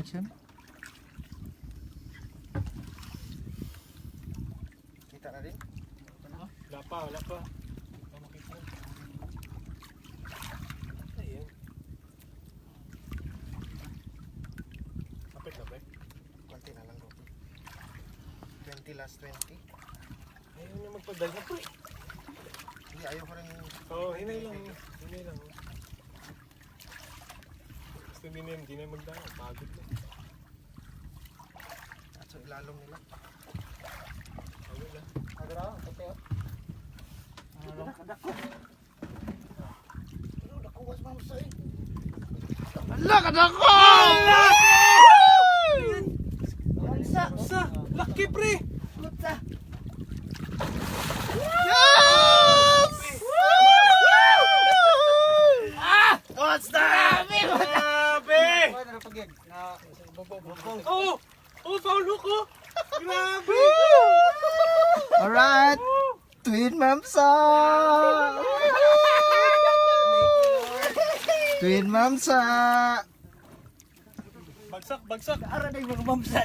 reflection. Kita na rin? Wala pa. Wala makita. Ayun. Kapit na ba? Konti na lang, Rocky. 20 last 20. Ayaw niya magpadal na pre. Hindi, ayaw ko rin. Oo, hinay lang. Hinay lang. Gusto din yan, hindi na magdaan. Pagod na. At so ilalong nila. Pagod na. Agara, okay. Ano kadako? Ano, nakuwas ma'am sa eh. Ala kadako! Sa! Lucky pre! Kutsa! Yes! What's that? Grabe! Bubong. Oh! Oh, foul hook ko! Grabe! Alright! Twin Mamsa! Twin Mamsa! Bagsak! Ara na yung mga mamsa.